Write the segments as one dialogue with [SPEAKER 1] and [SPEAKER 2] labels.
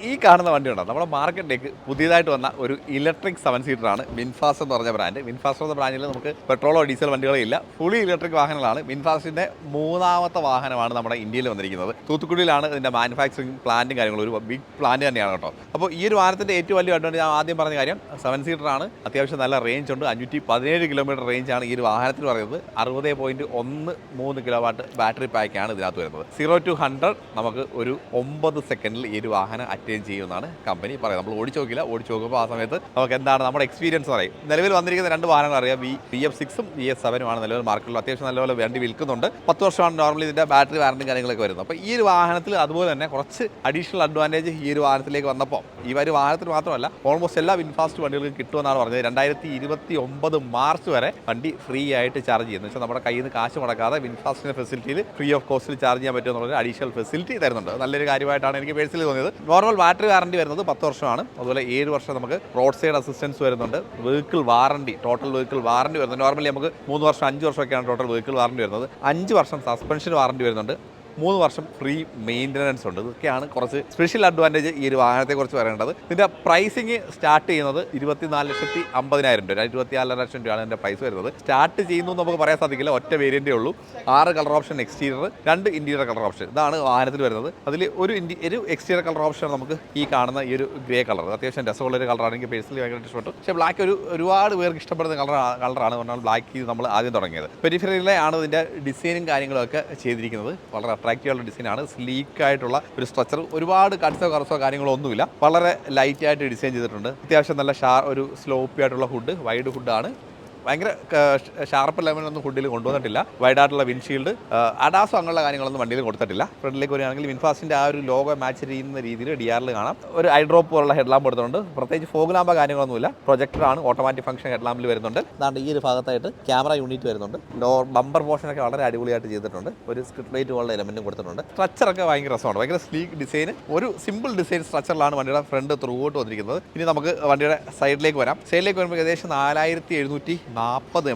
[SPEAKER 1] ഈ കാണുന്ന വണ്ടിയുണ്ടോ നമ്മുടെ മാർക്കറ്റിലേക്ക് പുതിയതായിട്ട് വന്ന ഒരു ഇലക്ട്രിക് 7 സീറ്ററാണ് വിൻഫാസ്റ്റ് എന്ന് പറഞ്ഞ ബ്രാൻഡ്. വിൻഫാസ്റ്റ് എന്ന ബ്രാൻഡിൽ നമുക്ക് പെട്രോളോ ഡീസൽ വണ്ടികളോ ഇല്ല, ഫുള്ളി ഇലക്ട്രിക് വാഹനങ്ങളാണ്. വിൻഫാസ്റ്റിൻ്റെ മൂന്നാമത്തെ വാഹനമാണ് നമ്മുടെ ഇന്ത്യയിൽ വന്നിരിക്കുന്നത്. തൂത്തുക്കുടിയിലാണ് ഇതിൻ്റെ മാനുഫാക്ചറിങ് പ്ലാന്റും കാര്യങ്ങളും, ഒരു ബിഗ് പ്ലാന്റ് തന്നെയാണ് കേട്ടോ. അപ്പോൾ ഈ ഒരു വാഹനത്തിൻ്റെ ഏറ്റവും വലിയ അഡ്വാൻറ്റേജ് ഞാൻ ആദ്യം പറഞ്ഞ കാര്യം 7 സീറ്ററാണ്. അത്യാവശ്യം നല്ല റേഞ്ച് ഉണ്ട്. 517 കിലോമീറ്റർ റേഞ്ചാണ് ഈ ഒരു വാഹനത്തിൽ പറയുന്നത്. 60.13 കിലോ വാട്ട് ബാറ്ററി പാക്കാണ് ഇതിനകത്ത് വരുന്നത്. 0 to 100 നമുക്ക് ഒരു 9 സെക്കൻഡിൽ ഈ ഒരു വാഹനം അറ്റൈൻ ചെയ്യുമെന്നാണ് കമ്പനി പറയുന്നത്. നമ്മൾ ഓടിച്ചു നോക്കില്ല, ഓടിച്ചു നോക്കുമ്പോൾ ആ സമയത്ത് നമുക്ക് എന്താണ് നമ്മുടെ എക്സ്പീരിയൻസ് പറയും. നിലവിൽ വന്നിരിക്കുന്ന രണ്ട് വാഹനങ്ങൾ അറിയാം, VF6ഉം VS7ഉമാണ് നിലവിൽ മാർക്കറ്റിൽ അത്യാവശ്യം നല്ലപോലെ വണ്ടി വിൽക്കുന്നുണ്ട്. 10 വർഷമാണ് നോർമലി ഇതിൻ്റെ ബാറ്ററി വാറന്റി കാര്യങ്ങളൊക്കെ വരുന്നത്. അപ്പോൾ ഈ ഒരു വാഹനത്തിൽ അതുപോലെ തന്നെ കുറച്ച് അഡീഷണൽ അഡ്വാൻറ്റേജ് ഈ ഒരു വാഹനത്തിലേക്ക് വന്നപ്പോൾ ഈ ഒരു വാഹനത്തിൽ മാത്രമല്ല ഓൾമോസ്റ്റ് എല്ലാ വിൻഫാസ്റ്റ് വണ്ടികൾക്കും കിട്ടുമെന്നാണ് പറഞ്ഞത്. 2029 മാർച്ച് വരെ വണ്ടി ഫ്രീ ആയിട്ട് ചാർജ് ചെയ്യുന്നു. വെച്ചാൽ നമ്മുടെ കയ്യിൽ നിന്ന് കാശ് മുടക്കാതെ വിൻഫാസ്റ്റിൻ്റെ ഫെസിലിറ്റിയിൽ ഫ്രീ ഓഫ് കോസ്റ്റിൽ ചാർജ് ചെയ്യാൻ പറ്റുമെന്നുള്ള അഡീഷണൽ ഫെസിലിറ്റി തരുന്നുണ്ട്. നല്ലൊരു കാര്യമായിട്ടാണ് എനിക്ക് പേഴ്സണലി തോന്നിയത്. നോർമൽ ബാറ്ററി വാറണ്ടി വരുന്നത് 10 വർഷമാണ്. അതുപോലെ 7 വർഷം നമുക്ക് റോഡ് സൈഡ് അസിസ്റ്റൻസ് വരുന്നുണ്ട്. Vehicle warranty, total vehicle warranty വരുന്നത് നോർമലി നമുക്ക് 3 വർഷം 5 വർഷമൊക്കെയാണ് ടോട്ടൽ വെഹിക്കിൾ വാറണ്ടി വരുന്നത്. 5 വർഷം സസ്പെൻഷൻ വാറണ്ടി വരുന്നുണ്ട്. 3 വർഷം ഫ്രീ മെയിൻ്റനൻസ് ഉണ്ട്. ഇതൊക്കെയാണ് കുറച്ച് സ്പെഷ്യൽ അഡ്വാൻറ്റേജ് ഈ ഒരു വാഹനത്തെക്കുറിച്ച് പറയേണ്ടത്. ഇതിൻ്റെ പ്രൈസിങ് സ്റ്റാർട്ട് ചെയ്യുന്നത് 24,50,000 രൂപ, 24 ലക്ഷം രൂപയാണ് ഇതിൻ്റെ പ്രൈസ് വരുന്നത്. സ്റ്റാർട്ട് ചെയ്യുന്നു നമുക്ക് പറയാൻ സാധിക്കില്ല, ഒറ്റ വേരിയൻറ്റേ ഉള്ളൂ. 6 colour option exterior, 2 interior colour option, ഇതാണ് വാഹനത്തിൽ വരുന്നത്. അതിൽ ഒരു എക്സ്റ്റീരിയർ കളർ ഓപ്ഷൻ നമുക്ക് ഈ കാണുന്ന ഈ ഒരു ഗ്രേ കളർ, അത്യാവശ്യം രസമുള്ളൊരു കളറാണ്. എനിക്ക് പേഴ്സണലി ഭയങ്കര ഇഷ്ടപ്പെട്ടു. പക്ഷേ ബ്ലാക്ക് ഒരുപാട് പേർക്ക് ഇഷ്ടപ്പെടുന്ന കളറാണ് പറഞ്ഞാൽ ബ്ലാക്ക് നമ്മൾ ആദ്യം തുടങ്ങിയത്. പെരിഫറിയിലെ ആണ് ഇതിൻ്റെ ഡിസൈനും കാര്യങ്ങളൊക്കെ ചെയ്തിരിക്കുന്നത്. വളരെ അട്രാക്റ്റീവുള്ള ഡിസൈനാണ്. സ്ലീക്കായിട്ടുള്ള ഒരു സ്ട്രക്ചർ, ഒരുപാട് കട്സോ കറസോ കാര്യങ്ങളോ ഒന്നുമില്ല. വളരെ ലൈറ്റായിട്ട് ഡിസൈൻ ചെയ്തിട്ടുണ്ട്. അത്യാവശ്യം നല്ല ഒരു സ്ലോപ്പി ആയിട്ടുള്ള ഹുഡ്, വൈഡ് ഹുഡാണ്. ഭയങ്കര ഷാർപ്പ് ലെവലൊന്നും ഹുഡിൽ കൊണ്ടുവന്നിട്ടില്ല. വൈഡായിട്ടുള്ള വിൻഷീൽഡ്, അഡാസോ അങ്ങനെയുള്ള കാര്യങ്ങളൊന്നും വണ്ടിയിൽ കൊടുത്തിട്ടില്ല. ഫ്രണ്ടിലേക്ക് വരികയാണെങ്കിൽ വിൻഫാസ്റ്റിൻ്റെ ആ ഒരു ലോഗോ മാച്ച് ചെയ്യുന്ന രീതിയിൽ DRL കാണാം. ഒരു ഐ ഡ്രോപ്പ് പോലുള്ള ഹെഡ് ലാമ്പ് കൊടുത്തിട്ടുണ്ട്. പ്രത്യേകിച്ച് ഫോഗ് ലാമ്പോ കാര്യങ്ങളൊന്നുമില്ല. പ്രൊജക്ടറാണ്, ഓട്ടോമാറ്റിക് ഫംഗ്ഷൻ ഹെഡ് ലാമ്പിൽ വരുന്നുണ്ട്. അതാണ്ട് ഈ ഒരു ഭാഗത്തായിട്ട് ക്യാമറ യൂണിറ്റ് വരുന്നുണ്ട്. ബമ്പർ പോർഷനൊക്കെ വളരെ അടിപൊളിയായിട്ട് ചെയ്തിട്ടുണ്ട്. ഒരു സ്ട്രിപ്പ് ലൈറ്റ് പോലുള്ള എലമെൻറ്റും കൊടുത്തിട്ടുണ്ട്. സ്ട്രക്ചറൊക്കെ ഭയങ്കര രസമാണ്, ഭയങ്കര സ്ലീക്ക് ഡിസൈൻ. ഒരു സിമ്പിൾ ഡിസൈൻ സ്ട്രക്ചറിലാണ് വണ്ടിയുടെ ഫ്രണ്ട് ത്രൂ ഔട്ട് വന്നിരിക്കുന്നത്. ഇനി നമുക്ക് വണ്ടിയുടെ സൈഡിലേക്ക് വരാം. സൈഡിലേക്ക് വരുമ്പോൾ ഏകദേശം 4740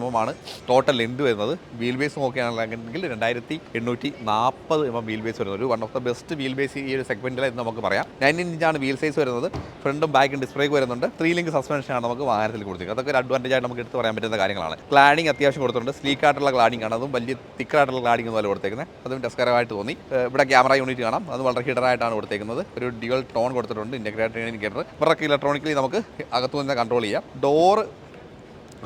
[SPEAKER 1] mm ആണ് ടോട്ടൽ ലെന്ത് വരുന്നത്. വീൽ ബേസ് നോക്കുകയാണെങ്കിൽ 2840 mm വീൽ ബേസ് വരുന്നത്. ഒരു one of the best wheel base ഈ ഒരു സെഗ്മെന്റിൽ എന്ന് നമുക്ക് പറയാം. 19 ഇഞ്ചാണ് വീൽ സൈസ് വരുന്നത്. ഫ്രണ്ടും ബാക്കും ഡിസ്പ്ലേക്ക് വരുന്നുണ്ട്. 3 ലിങ്ക് സസ്പെൻഷനാണ് നമുക്ക് വാഹനത്തിൽ കൊടുത്തിരിക്കുന്നത്. അതൊക്കെ ഒരു അഡ്വാൻറ്റേജ് ആയിട്ട് നമുക്ക് എടുത്ത് പറയാൻ പറ്റുന്ന കാര്യങ്ങളാണ്. ക്ലാഡിംഗ് അത്യാവശ്യം കൊടുത്തിട്ടുണ്ട്. സ്ലീക്ക് ആയിട്ടുള്ള ക്ലാഡിംഗ് ആണ്. അതും വലിയ തിക്കായിട്ടുള്ള ക്ലാഡിംഗ് ഒന്നും കൊടുത്തേക്കുന്നത്. അതും രസകരമായിട്ട് തോന്നി. ഇവിടെ ക്യാമറ യൂണിറ്റ് കാണാം, അത് വളരെ ഹിഡറായിട്ടാണ് കൊടുത്തേക്കുന്നത്. ഒരു ഡ്യുവൽ ടോൺ കൊടുത്തിട്ടുണ്ട്. Integrated indicator. ഇവർക്ക് ഇലക്ട്രോണിക്കലി നമുക്ക് അകത്തു നിന്ന് കൺട്രോൾ ചെയ്യാം. ഡോർ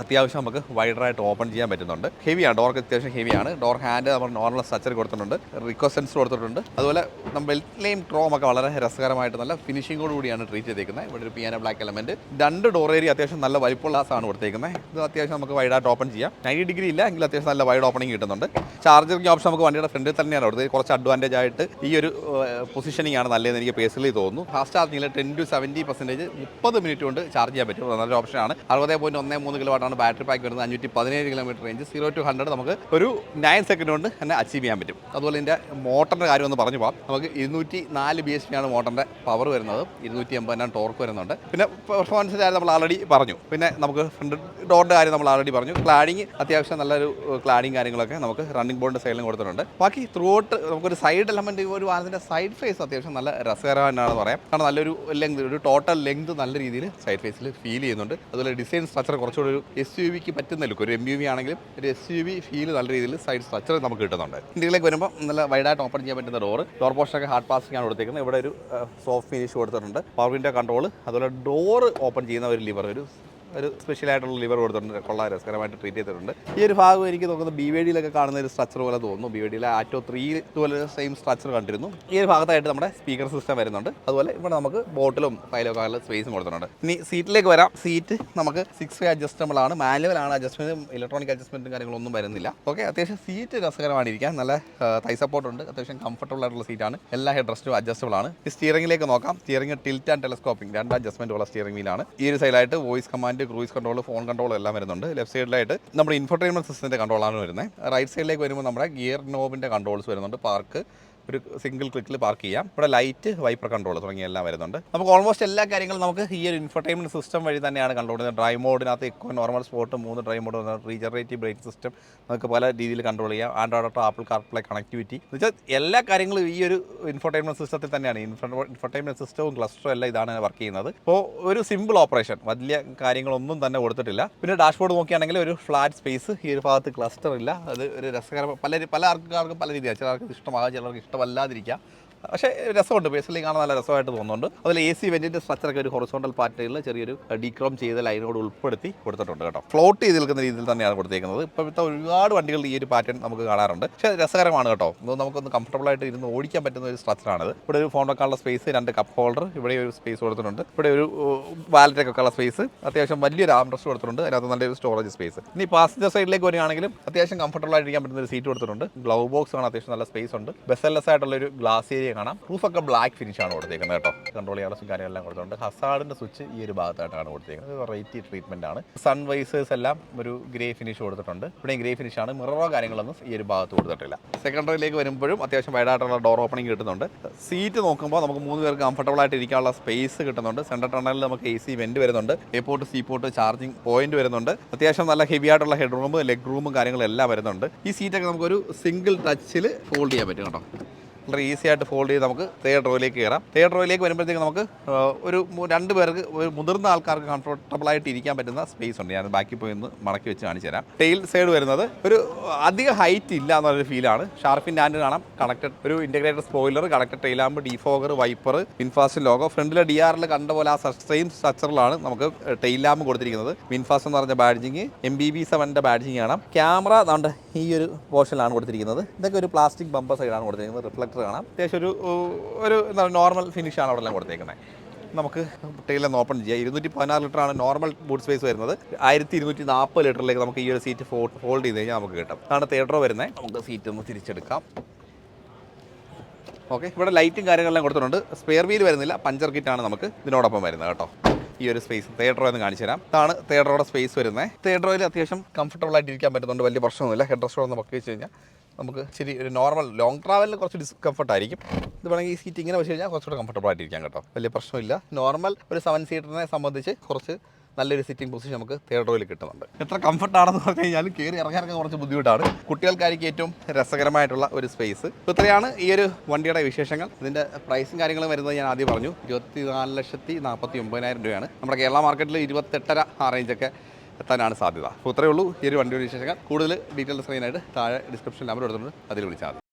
[SPEAKER 1] അത്യാവശ്യം നമുക്ക് വൈഡറായിട്ട് ഓപ്പൺ ചെയ്യാൻ പറ്റുന്നുണ്ട്. ഹെവിയാണ്, ഡോർക്ക് അത്യാവശ്യം ഹെവിയാണ്. ഡോർ ഹാൻഡ് നമ്മൾ നോർമൽ സ്ട്രക്ചർ കൊടുത്തിട്ടുണ്ട്. റിക്വസ്റ്റ് കൊടുത്തിട്ടുണ്ട്. അതുപോലെ നമ്മൾ ബെൽറ്റ് ട്രോം ഒക്കെ വളരെ രസകരമായിട്ട് നല്ല ഫിനിഷിങ്ങോട് കൂടിയാണ് ട്രീറ്റ് ചെയ്തേക്കുന്നത്. ഇവിടെ ഒരു piano black element, 2 door area അത്യാവശ്യം നല്ല വലിപ്പമുള്ള ഗ്ലാസാണ് കൊടുത്തേക്കുന്നത്. ഇത് അത്യാവശ്യം നമുക്ക് വൈഡായിട്ട് ഓപ്പൺ ചെയ്യാം. 90 ഡിഗ്രി ഇല്ല എങ്കിൽ അത്യാവശ്യം നല്ല വൈഡ് ഓപ്പണിംഗ് കിട്ടുന്നുണ്ട്. ചാർജിങ് ഓപ്ഷൻ നമുക്ക് വണ്ടിയുടെ ഫ്രണ്ടിൽ തന്നെയാണ് കൊടുത്തത്. കുറച്ച് അഡ്വാൻറ്റേജ് ആയിട്ട് ഈ ഒരു പൊസിഷനിങ് ആണ് നല്ലതെന്ന് എനിക്ക് പേഴ്സണലി തോന്നുന്നു. ഫാസ്റ്റ് ചാർജിങ്ങിൽ 10 to 70% 30 മിനിറ്റ് കൊണ്ട് ചാർജ് ചെയ്യാൻ പറ്റും. നല്ലൊരു ഓപ്ഷനാണ്. 60.13 കിലോ വാട്ടാണ് ബാറ്ററി പാക്ക് വരുന്നത്. 517 കിലോമീറ്റർ റേഞ്ച്. 0 to 100 നമുക്ക് ഒരു 9 സെക്കൻഡ് കൊണ്ട് തന്നെ അച്ചീവ് ചെയ്യാൻ പറ്റും. അതുപോലെ ഇതിൻ്റെ മോട്ടറിൻ്റെ കാര്യം ഒന്ന് പറഞ്ഞു പോകാം. നമുക്ക് 204 BHP ആണ് മോട്ടറിൻ്റെ പവർ വരുന്നത്. 280 ടോർക്ക് വരുന്നുണ്ട്. പിന്നെ പെർഫോമൻസിൻ്റെ കാര്യം നമ്മൾ ആൾറെഡി പറഞ്ഞു. പിന്നെ നമുക്ക് ഫ്രണ്ട് ഡോറിൻ്റെ കാര്യം നമ്മൾ ആൾറെഡി പറഞ്ഞു. ക്ലാഡിങ് അത്യാവശ്യം നല്ലൊരു ക്ലാഡിങ് കാര്യങ്ങളൊക്കെ നമുക്ക് റണ്ണിംഗ് ബോർഡിൻ്റെ സൈഡിലും കൊടുത്തിട്ടുണ്ട്. ബാക്കി ത്രൂ ഔട്ട് നമുക്കൊരു സൈഡ് എലമെൻറ്റ്, ഒരു വാഹനത്തിൻ്റെ സൈഡ് ഫേസ് അത്യാവശ്യം നല്ല രസകരമാണെന്ന് പറയാം. കാരണം നല്ലൊരു ലെങ്ത്, ഒരു ടോട്ടൽ ലെങ്ത് നല്ല രീതിയിൽ സൈഡ് ഫേസിൽ ഫീൽ ചെയ്യുന്നുണ്ട്. അതുപോലെ ഡിസൈൻ സ്ട്രക്ചർ കുറച്ചുകൂടി ഒരു SUVക്ക് പറ്റുന്ന ലുക്ക്, ഒരു MUV ആണെങ്കിലും ഒരു SUV ഫീൽ നല്ല രീതിയിൽ സൈഡ് സ്ട്രക്ചർ നമുക്ക് കിട്ടുന്നുണ്ട്. ഇന്ത്യയിലേക്ക് വരുമ്പോൾ നല്ല വൈഡായിട്ട് ഓപ്പൺ ചെയ്യാൻ പറ്റുന്ന ഡോർ പോർഷനൊക്കെ ഹാർഡ് പ്ലാസ്റ്റിക് ആണ് കൊടുത്തേക്കുന്നത്. ഇവിടെ ഒരു സോഫ്റ്റ് ഫിനിഷ് കൊടുത്തിട്ടുണ്ട്. പവർ വിൻഡോ കൺട്രോൾ, അതുപോലെ ഡോർ ഓപ്പൺ ചെയ്യുന്ന ഒരു ലിവർ, ഒരു സ്പെഷ്യലായിട്ടുള്ള ലിവർ കൊടുത്തിട്ടുണ്ട്. കൊള്ളാൻ രസകരമായിട്ട് ട്രീറ്റ് ചെയ്തിട്ടുണ്ട്. ഈ ഒരു ഭാഗം എനിക്ക് തോന്നുന്നത് BYD-യിലൊക്കെ കാണുന്ന ഒരു സ്ട്രക്ചർ പോലെ തോന്നുന്നു. BYD-യിലെ ആറ്റോ 3 ഇതുപോലെ സെയിം സ്ട്രക്ചർ കണ്ടിരുന്നു. ഈ ഒരു ഭാഗത്തായിട്ട് നമ്മുടെ സ്പീക്കർ സിസ്റ്റം വരുന്നുണ്ട്. അതുപോലെ ഇവിടെ നമുക്ക് ബോട്ടിലും ഫയലൊക്കെ ഉള്ള സ്പേസും കൊടുത്തിട്ടുണ്ട്. ഇനി സീറ്റിലേക്ക് വരാം. സീറ്റ് നമുക്ക് 6 way അഡ്ജസ്റ്റബിൾ ആണ്. മാനുവലാണ് അഡ്ജസ്റ്റ്മെൻറ്റും ഇലക്ട്രോണിക് അഡ്ജസ്റ്റ്മെൻറ്റും കാര്യങ്ങളൊന്നും വരുന്നില്ല. ഓക്കെ, അത്യാവശ്യം സീറ്റ് രസകരമാണ് ഇരിക്കാൻ. നല്ല തൈ സപ്പോർട്ട് ഉണ്ട്. അത്യാവശ്യം കംഫർട്ടബിൾ ആയിട്ടുള്ള സീറ്റാണ്. എല്ലാ ഹെഡ് റെസ്റ്റും അഡ്ജസ്റ്റബിൾ ആണ്. ഈ സ്റ്റിയറിംഗിലേക്ക് നോക്കാം. സ്റ്റിയറിംഗ് ടിൽറ്റ് ആൻഡ് ടെലസ്കോപ്പിംഗ് 2 അഡ്ജസ്റ്റ്മെൻറ്റ് ഉള്ള സ്റ്റിയറിംഗ് വീലാണ്. ഈ ഒരു സൈഡിലായിട്ട് voice command, cruise control, phone control എല്ലാം വരുന്നുണ്ട്. ലെഫ്റ്റ് സൈഡിലായിട്ട് നമ്മുടെ ഇൻഫോർടൈൻമെന്റ് സിസ്റ്റത്തിന്റെ കൺട്രോളാണ് വരുന്നത്. റൈറ്റ് സൈഡിലേക്ക് വരുമ്പോൾ നമ്മുടെ ഗിയർ നോബിന്റെ കൺട്രോൾസ് വരുന്നുണ്ട്. പാർക്ക്, ഒരു സിംഗിൾ ക്ലിക്കിൽ പാർക്ക് ചെയ്യാം. ഇവിടെ ലൈറ്റ്, വൈപ്പർ കൺട്രോൾ തുടങ്ങിയ എല്ലാം വരുന്നുണ്ട്. നമുക്ക് ഓൾമോസ്റ്റ് എല്ലാ കാര്യങ്ങളും നമുക്ക് ഈ ഒരു ഇൻഫർടൈൻമെന്റ് സിസ്റ്റം വഴി തന്നെയാണ് കൺട്രോൾ ചെയ്യുന്നത്. ഡ്രൈവ് മോഡിനകത്ത് eco, normal, sport 3 drive mode, regenerative brake system നമുക്ക് പല രീതിയിൽ കൺട്രോൾ ചെയ്യാം. Android auto, Apple CarPlay connectivity എന്ന് വെച്ചാൽ എല്ലാ കാര്യങ്ങളും ഈ ഒരു ഇൻഫർടൈൻമെന്റ് സിസ്റ്റത്തിൽ തന്നെയാണ്. ഇൻഫർടൈൻമെന്റ് സിസ്റ്റവും ക്ലസ്റ്ററും എല്ലാം ഇതാണ് വർക്ക് ചെയ്യുന്നത്. അപ്പോൾ ഒരു സിമ്പിൾ ഓപ്പറേഷൻ, വലിയ കാര്യങ്ങളൊന്നും തന്നെ കൊടുത്തിട്ടില്ല. പിന്നെ ഡാഷ്ബോർഡ് നോക്കുകയാണെങ്കിൽ ഒരു ഫ്ലാറ്റ് സ്പേസ്, ഈ ഒരു ഭാഗത്ത് ക്ലസ്റ്റർ ഇല്ല. അത് ഒരു രസകരം, പല ആൾക്കാർക്കും പല രീതിയാണ്. ചിലർക്ക് ഇഷ്ടമാകാം, ചിലർക്ക് ഇഷ്ടമല്ലാതിരിക്കാം. പക്ഷേ രസമുണ്ട്, ബേസിക്കലി കാണാൻ നല്ല രസമായിട്ട് തോന്നുന്നുണ്ട്. അതിൽ AC വെന്റിൻ്റെ സ്ട്രക്ചറൊക്കെ ഒരു ഹൊറിസോണ്ടൽ പാറ്റേണിൽ ചെറിയൊരു ഡീക്രോം ചെയ്ത ലൈനോട് ഉൾപ്പെടുത്തി കൊടുത്തിട്ടുണ്ട് കേട്ടോ. ഫ്ലോട്ട് ചെയ്ത് നിൽക്കുന്ന രീതിയിൽ തന്നെയാണ് കൊടുത്തേക്കുന്നത്. ഇപ്പോഴത്തെ ഒരുപാട് വണ്ടികളിൽ ഈ ഒരു പാറ്റേൺ നമുക്ക് കാണാറുണ്ട്. പക്ഷേ രസകരമാണ് കേട്ടോ. നമുക്കൊന്ന് കംഫർട്ടബിൾ ആയിട്ട് ഇരുന്ന് ഓടിക്കാൻ പറ്റുന്ന ഒരു സ്ട്രക്ചറാണിത്. ഇവിടെ ഒരു ഫോൺ വെക്കാനുള്ള സ്പേസ്, 2 കപ്പ് ഹോൾഡർ, ഇവിടെ ഒരു സ്പേസ് കൊടുത്തിട്ടുണ്ട്. ഇവിടെ ഒരു വാലറ്റൊക്കെ വെക്കാനുള്ള സ്പേസ്, അത്യാവശ്യം വലിയൊരു ആംറസ്റ്റ് കൊടുത്തിട്ടുണ്ട്. അതിനകത്ത് നല്ലൊരു സ്റ്റോറേജ് സ്പേസ്. ഇനി പാസഞ്ചർ സൈഡിലേക്ക് വരികയാണെങ്കിലും അത്യാവശ്യം കംഫർട്ടബിൾ ആയിട്ടിരിക്കാൻ പറ്റുന്ന ഒരു സീറ്റ് കൊടുത്തിട്ടുണ്ട്. ഗ്ലൗ ബോക്സ് ആണ്, അത്യാവശ്യം നല്ല സ്പേസ് ഉണ്ട്. ബെസലെസ് ആയിട്ടുള്ള ഒരു ഗ്ലാസ് ഏരിയ കാണാം. റൂഫൊക്കെ ബ്ലാക്ക് ഫിനിഷ് ആണ് കൊടുത്തേക്കുന്നത് കേട്ടോ. കൺട്രോൾ ചെയ്യാനുള്ള കാര്യങ്ങളെല്ലാം കൊടുത്തിട്ടുണ്ട്. ഹസാർഡിന്റെ സ്വിച്ച് ഈ ഒരു ഭാഗത്തായിട്ടാണ് കൊടുത്തേക്കുന്നത്. വെറൈറ്റി ട്രീറ്റ്മെന്റ് ആണ്. സൺ വൈസേഴ്സ് എല്ലാം ഒരു ഗ്രേ ഫിനിഷ് കൊടുത്തിട്ടുണ്ട്. ഇവിടെ ഗ്രേ ഫിനിഷ് ആണ്. മിററോ കാര്യങ്ങളൊന്നും ഈ ഒരു ഭാഗത്ത് കൊടുത്തിട്ടില്ല. സെക്കൻഡറിയിലേക്ക് വരുമ്പോഴും അത്യാവശ്യം വൈഡായിട്ടുള്ള ഡോർ ഓപ്പണിംഗ് കിട്ടുന്നുണ്ട്. സീറ്റ് നോക്കുമ്പോൾ നമുക്ക് 3 പേർക്ക് കംഫർട്ടബിൾ ആയിട്ട് ഇരിക്കാനുള്ള സ്പേസ് കിട്ടുന്നുണ്ട്. സെൻട്രൽ ടണലിൽ നമുക്ക് AC വെന്റ് വരുന്നുണ്ട്. A port, C port, charging point വരുന്നുണ്ട്. അത്യാവശ്യം നല്ല ഹെവി ആയിട്ടുള്ള ഹെഡ് റൂം, ലെഗ് റൂമും കാര്യങ്ങളും എല്ലാം വരുന്നുണ്ട്. ഈ സീറ്റൊക്കെ നമുക്കൊരു സിംഗിൾ ടച്ചിൽ ഫോൾഡ് ചെയ്യാൻ പറ്റും കേട്ടോ. വളരെ ഈസി ആയിട്ട് ഫോൾഡ് ചെയ്ത് നമുക്ക് തേർഡ് റോയിലേക്ക് കയറാം. തേർഡ് റോയിലേക്ക് വരുമ്പോഴത്തേക്ക് നമുക്ക് ഒരു 2 പേർക്ക്, ഒരു മുതിർന്ന ആൾക്കാർക്ക് കംഫർട്ടബിൾ ആയിട്ട് ഇരിക്കാൻ പറ്റുന്ന സ്പേസ് ഉണ്ട്. ഞാൻ ബാക്കി പോയി ഒന്ന് മടക്കി വെച്ച് കാണിച്ചു തരാം. ടെയിൽ സൈഡ് വരുന്നത് ഒരു അധിക ഹൈറ്റ് ഇല്ല എന്നുള്ളൊരു ഫീലാണ്. ഷാർപ്പിൻ ആൻഡ് കാണാം, കണക്റ്റഡ് ഒരു integrated spoiler, connected tail lamp, defogger, wiper, VinFast logo. ഫ്രണ്ടിലെ DRL കണ്ട പോലെ ആ സെയിം സ്ട്രക്ചറിലാണ് നമുക്ക് ടെയിൽ ലാമ്പ് കൊടുത്തിരിക്കുന്നത്. വിൻഫാസ്റ്റ് എന്ന് പറഞ്ഞ ബാഡ്ജിങ്, MBB7 ബാഡ്ജിങ് കാണാം. ക്യാമറ ദാണ്ട് ഈ ഒരു പോർഷനിലാണ് കൊടുത്തിരിക്കുന്നത്. ഇതൊക്കെ ഒരു പ്ലാസ്റ്റിക് ബമ്പർ സൈഡാണ് കൊടുത്തിരിക്കുന്നത്. റിഫ്ലക്ടർ കാണാം. അത്യാവശ്യം ഒരു എന്താണ് നോർമൽ ഫിനിഷാണ് അവിടെ എല്ലാം കൊടുത്തേക്കുന്നത്. നമുക്ക് ടെയിലൊന്ന് ഓപ്പൺ ചെയ്യാം. 216 ലിറ്ററാണ് നോർമൽ ബൂട്ട് സ്പേസ് വരുന്നത്. 1240 ലിറ്ററിലേക്ക് നമുക്ക് ഈ ഒരു സീറ്റ് ഫോൾഡ് ചെയ്ത് കഴിഞ്ഞാൽ നമുക്ക് കിട്ടും. അതാണ് തേർഡ് റോ വരുന്നത്. നമുക്ക് സീറ്റ് ഒന്ന് തിരിച്ചെടുക്കാം. ഓക്കെ, ഇവിടെ ലൈറ്റും കാര്യങ്ങളെല്ലാം കൊടുത്തിട്ടുണ്ട്. സ്പെയർ വീൽ വരുന്നില്ല, പഞ്ചർ കിറ്റാണ് നമുക്ക് ഇതിനോടൊപ്പം വരുന്നത് കേട്ടോ. ഈ ഒരു സ്പേസ് തേർഡ് റോ എന്ന് കാണിച്ചു തരാം. ഇതാണ് തേർഡ് റോയുടെ സ്പേസ് വരുന്നത്. തേർഡ് റോയിൽ അത്യാവശ്യം കംഫർട്ടബിൾ ആയിട്ട് ഇരിക്കാൻ പറ്റുന്നുണ്ട്. വലിയ പ്രശ്നമൊന്നുമില്ല. ഹെഡ് റെസ്റ്റ് ഒന്ന് വെച്ച് കഴിഞ്ഞാൽ നമുക്ക് ശരി ഒരു നോർമൽ ലോങ് ട്രാവലിൽ കുറച്ച് ഡിസ്കംഫർട്ട് ആയിരിക്കും. ഇത് വേണമെങ്കിൽ ഈ സീറ്റ് ഇങ്ങനെ വെച്ച് കഴിഞ്ഞാൽ കുറച്ചുകൂടെ കംഫർട്ടബിൾ ആയിട്ടിരിക്കാം കേട്ടോ. വലിയ പ്രശ്നമില്ല. നോർമൽ ഒരു 7 സീറ്ററിനെ സംബന്ധിച്ച് കുറച്ച് നല്ലൊരു സിറ്റിംഗ് പൊസിഷൻ നമുക്ക് തേർഡ് റോയിൽ കിട്ടുന്നുണ്ട്. എത്ര കംഫർട്ടാണെന്ന് പറഞ്ഞു കഴിഞ്ഞാൽ കയറി ഇറങ്ങാനൊക്കെ കുറച്ച് ബുദ്ധിമുട്ടാണ്. കുട്ടികൾക്കായിരിക്കും ഏറ്റവും രസകരമായിട്ടുള്ള ഒരു സ്പേസ്. അപ്പോൾ ഇത്രയാണ് ഈ ഒരു വണ്ടിയുടെ വിശേഷങ്ങൾ. ഇതിൻ്റെ പ്രൈസും കാര്യങ്ങളും വരുന്നത് ഞാൻ ആദ്യം പറഞ്ഞു. 24,49,000 രൂപയാണ്. നമ്മുടെ കേരള മാർക്കറ്റിൽ 28.5 ആ റേഞ്ചൊക്കെ എത്താനാണ് സാധ്യത. അപ്പോൾ ഇത്രയേ ഉള്ളൂ ഈ ഒരു വണ്ടിയുടെ വിശേഷങ്ങൾ. കൂടുതൽ ഡീറ്റെയിൽസ് അറിയാനായിട്ട് താഴെ ഡിസ്ക്രിപ്ഷൻ നമ്പർ എടുത്തിട്ടുണ്ട്, അതിൽ വിളിച്ചാൽ മതി.